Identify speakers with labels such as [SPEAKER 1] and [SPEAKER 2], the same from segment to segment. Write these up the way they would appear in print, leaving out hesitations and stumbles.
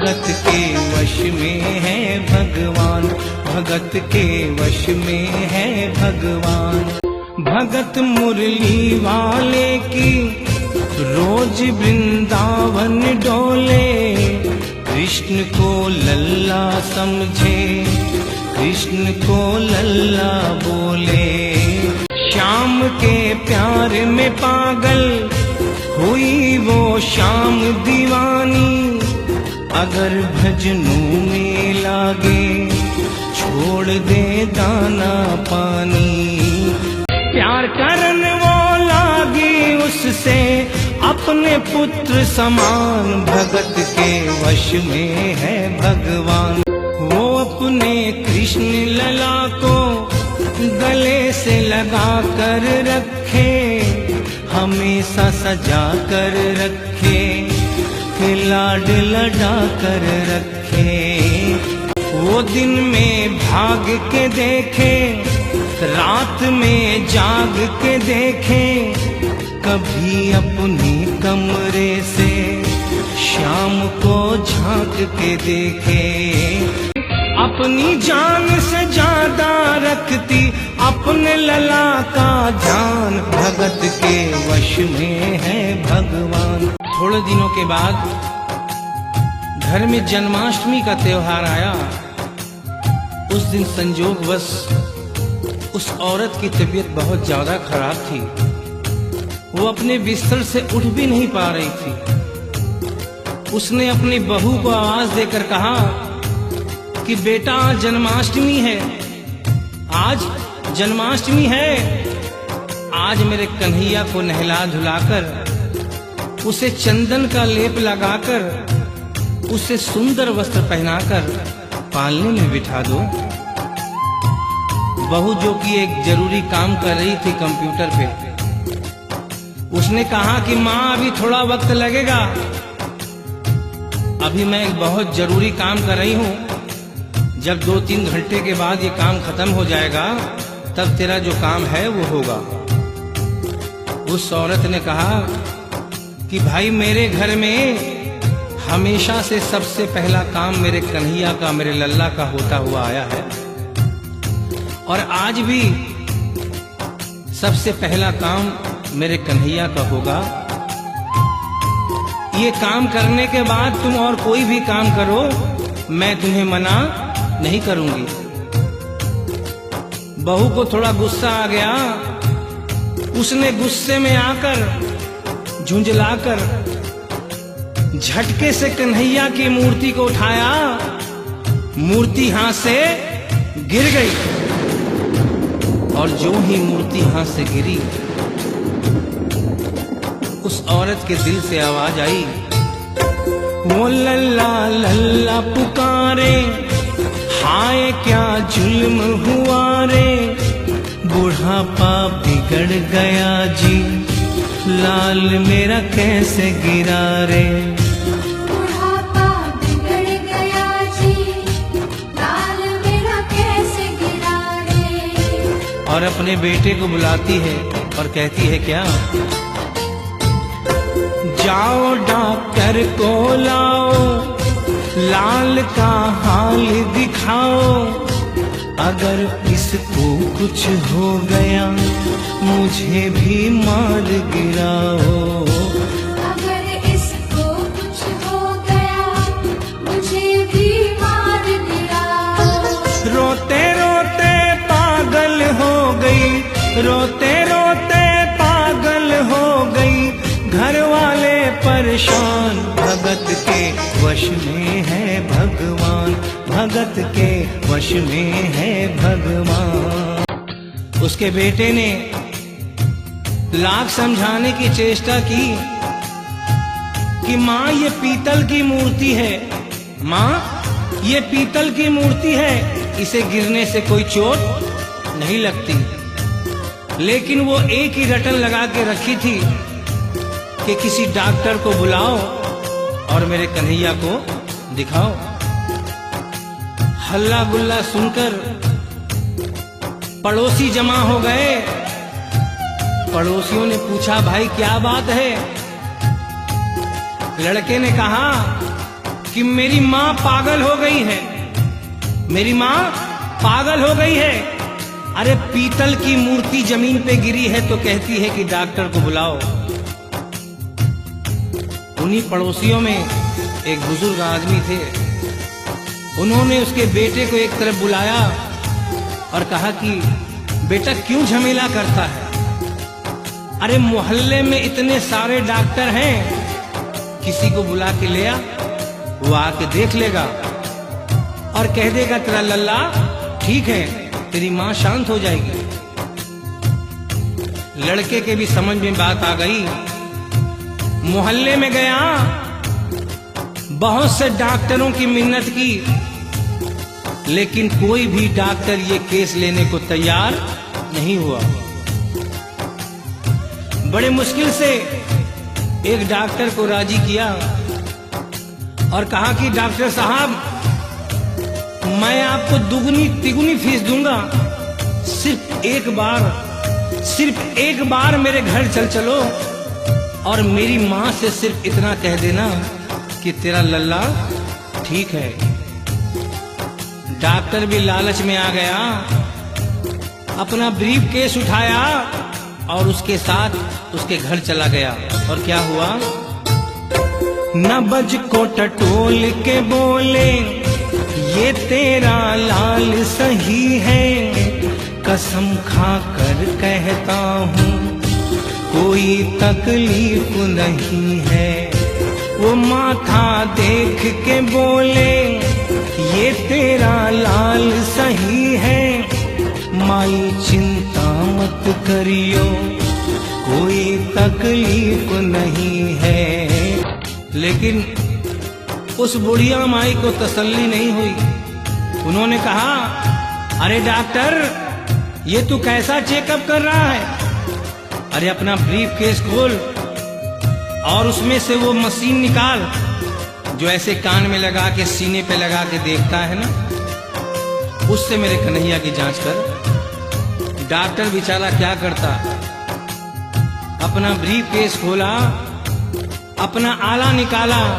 [SPEAKER 1] भगत के वश में है भगवान, भगत के वश में है भगवान। भगत मुरली वाले की रोज वृंदावन डोले, कृष्ण को लल्ला समझे, कृष्ण को लल्ला बोले। श्याम के प्यार में पागल हुई वो श्याम दीवानी, अगर भजनों में लागे छोड़ दे दाना पानी। प्यार करन वो लागी उससे अपने पुत्र समान, भगत के वश में है भगवान। वो अपने कृष्ण लला को गले से लगा कर रखे, हमेशा सजा कर रखे, लाड लड़ा कर रखे। वो दिन में भाग के देखे, रात में जाग के देखे, कभी अपने कमरे से शाम को झांक के देखे। अपनी जान से ज्यादा रखती अपने लला का ध्यान, भगत के वश में है भगवान। थोड़े दिनों के बाद घर में जन्माष्टमी का त्योहार आया। उस दिन संजोगवश उस औरत की तबीयत बहुत ज्यादा खराब थी। वो अपने बिस्तर से उठ भी नहीं पा रही थी। उसने अपनी बहू को आवाज देकर कहा कि बेटा जन्माष्टमी है, आज जन्माष्टमी है, आज मेरे कन्हैया को नहला धुलाकर उसे चंदन का लेप लगाकर उसे सुंदर वस्त्र पहनाकर पालने में बिठा दो। बहू जो कि एक जरूरी काम कर रही थी कंप्यूटर पे, उसने कहा कि माँ अभी थोड़ा वक्त लगेगा, अभी मैं एक बहुत जरूरी काम कर रही हूँ, जब 2-3 घंटे के बाद ये काम खत्म हो जाएगा तब तेरा जो काम है वो होगा। उस औरत ने कहा कि भाई मेरे घर में हमेशा से सबसे पहला काम मेरे कन्हैया का, मेरे लल्ला का होता हुआ आया है, और आज भी सबसे पहला काम मेरे कन्हैया का होगा। ये काम करने के बाद तुम और कोई भी काम करो, मैं तुम्हें मना नहीं करूंगी। बहू को थोड़ा गुस्सा आ गया। उसने गुस्से में आकर झुंझलाकर झटके से कन्हैया की मूर्ति को उठाया, मूर्ति हाथ से गिर गई, और जो ही मूर्ति हाथ से गिरी उस औरत के दिल से आवाज आई, वो लल्ला लल्ला पुकारे, हाय क्या जुल्म हुआ रे, बुढ़ापा बिगड़ गया जी, लाल मेरा कैसे गिरा रे।
[SPEAKER 2] बुढ़ापा बिगड़ गया जी, लाल मेरा कैसे गिरा रे।
[SPEAKER 1] और अपने बेटे को बुलाती है और कहती है क्या, जाओ डॉक्टर को लाओ, लाल का हाल दिखाओ, अगर इसको कुछ हो गया मुझे भी मार गिराओ।
[SPEAKER 2] अगर इसको कुछ हो गया मुझे भी मार गिराओ।
[SPEAKER 1] रोते रोते पागल हो गई, रोते रोते पागल हो गई, घर वाले परेशान, भगत के वश में है भगवान, भगत के वश में है भगवान। उसके बेटे ने लाख समझाने की चेष्टा की कि माँ ये पीतल की मूर्ति है, माँ ये पीतल की मूर्ति है, इसे गिरने से कोई चोट नहीं लगती। लेकिन वो एक ही रटन लगा के रखी थी कि किसी डॉक्टर को बुलाओ और मेरे कन्हैया को दिखाओ। हल्ला गुल्ला सुनकर पड़ोसी जमा हो गए। पड़ोसियों ने पूछा, भाई क्या बात है? लड़के ने कहा कि मेरी माँ पागल हो गई है, मेरी माँ पागल हो गई है। अरे पीतल की मूर्ति जमीन पे गिरी है तो कहती है कि डॉक्टर को बुलाओ। उन्हीं पड़ोसियों में एक बुजुर्ग आदमी थे, उन्होंने उसके बेटे को एक तरफ बुलाया और कहा कि बेटा क्यों झमेला करता है? अरे मोहल्ले में इतने सारे डॉक्टर हैं, किसी को बुला के ले आ, वो आके देख लेगा और कह देगा तेरा लल्ला ठीक है, तेरी माँ शांत हो जाएगी। लड़के के भी समझ में बात आ गई। मोहल्ले में गया, बहुत से डॉक्टरों की मिन्नत की, लेकिन कोई भी डॉक्टर ये केस लेने को तैयार नहीं हुआ। बड़े मुश्किल से एक डॉक्टर को राजी किया और कहा कि डॉक्टर साहब मैं आपको दुगनी तिगुनी फीस दूंगा, सिर्फ एक बार मेरे घर चलो और मेरी माँ से सिर्फ इतना कह देना कि तेरा लल्ला ठीक है। डॉक्टर भी लालच में आ गया, अपना ब्रीफ केस उठाया और उसके साथ उसके घर चला गया। और क्या हुआ? नबज को टटोल के बोले ये तेरा लाल सही है, कसम खा कर कहता हूँ कोई तकलीफ नहीं है। वो माथा देख के बोले ये तेरा लाल सही है, माई चिंता मत करियो कोई तकलीफ नहीं है। लेकिन उस बुढ़िया माई को तसल्ली नहीं हुई। उन्होंने कहा अरे डॉक्टर ये तू कैसा चेकअप कर रहा है? अरे अपना ब्रीफ केस खोल और उसमें से वो मशीन निकाल जो ऐसे कान में लगा के सीने पे लगा के देखता है ना, उससे मेरे कन्हैया की जांच कर। डॉक्टर बेचारा क्या करता, अपना ब्रीफ केस खोला, अपना आला निकाला,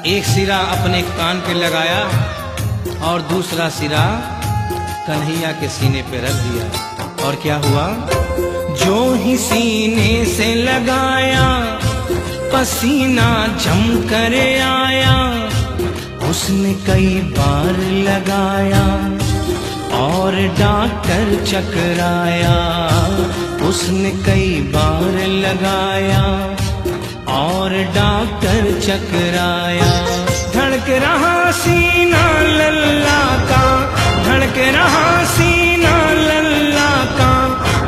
[SPEAKER 1] एक सिरा अपने कान पे लगाया और दूसरा सिरा कन्हैया के सीने पे रख दिया। और क्या हुआ? जो ही सीने से लगाया पसीना जम कर आया, उसने कई बार लगाया और डॉक्टर चकराया। उसने कई बार लगाया और डॉक्टर चकराया। धड़क रहा सीना लल्ला का, धड़क रहा सीना लल्ला का,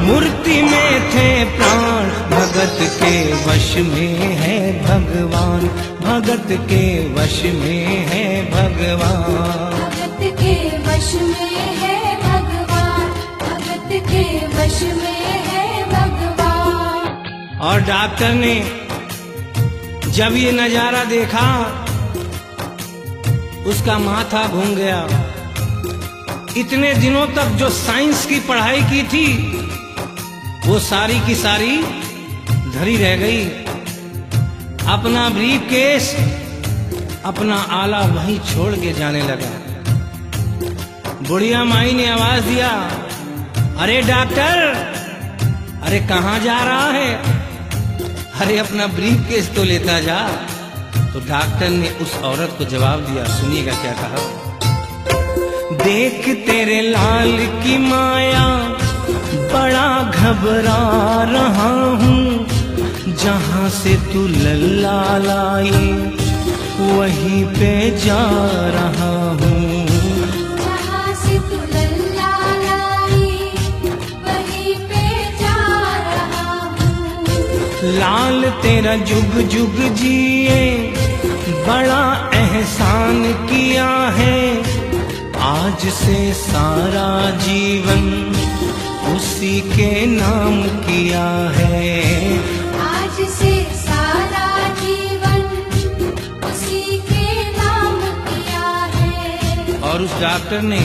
[SPEAKER 1] मूर्ति में थे प्राण भगत के वश में है भगवान, भगत के वश में है भगवान,
[SPEAKER 2] भगत के वश में है भगवान, भगत के वश में है भगवान।
[SPEAKER 1] और डॉक्टर ने जब ये नजारा देखा उसका माथा घूम गया। इतने दिनों तक जो साइंस की पढ़ाई की थी वो सारी की सारी धरी रह गई। अपना ब्रीफ केस, अपना आला वहीं छोड़ के जाने लगा। बुढ़िया माई ने आवाज दिया अरे डॉक्टर, अरे कहाँ जा रहा है? अरे अपना ब्रीफ केस तो लेता जा। तो डॉक्टर ने उस औरत को जवाब दिया, सुनिएगा क्या कहा। देख तेरे लाल की माया बड़ा घबरा रहा हूँ, जहाँ से तू लल्ला लाई वहीं पे जा रहा हूँ,
[SPEAKER 2] जहाँ से तू लल्ला लाई वहीं पे जा रहा हूँ।
[SPEAKER 1] लाल तेरा जुग जुग जिए बड़ा एहसान किया है, आज से सारा जीवन उसी के नाम किया है,
[SPEAKER 2] आज से सारा जीवन उसी के नाम किया है।
[SPEAKER 1] और उस डॉक्टर ने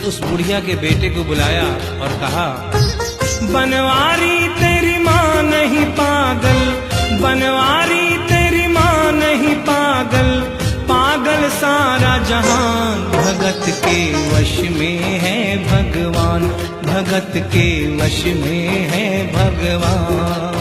[SPEAKER 1] उस बुढ़िया के बेटे को बुलाया और कहा बनवारी तेरी माँ नहीं पागल, बनवारी तेरी माँ नहीं पागल, पागल सारा जहान, भगत के वश में है भगवान, भगत के वश में है भगवान।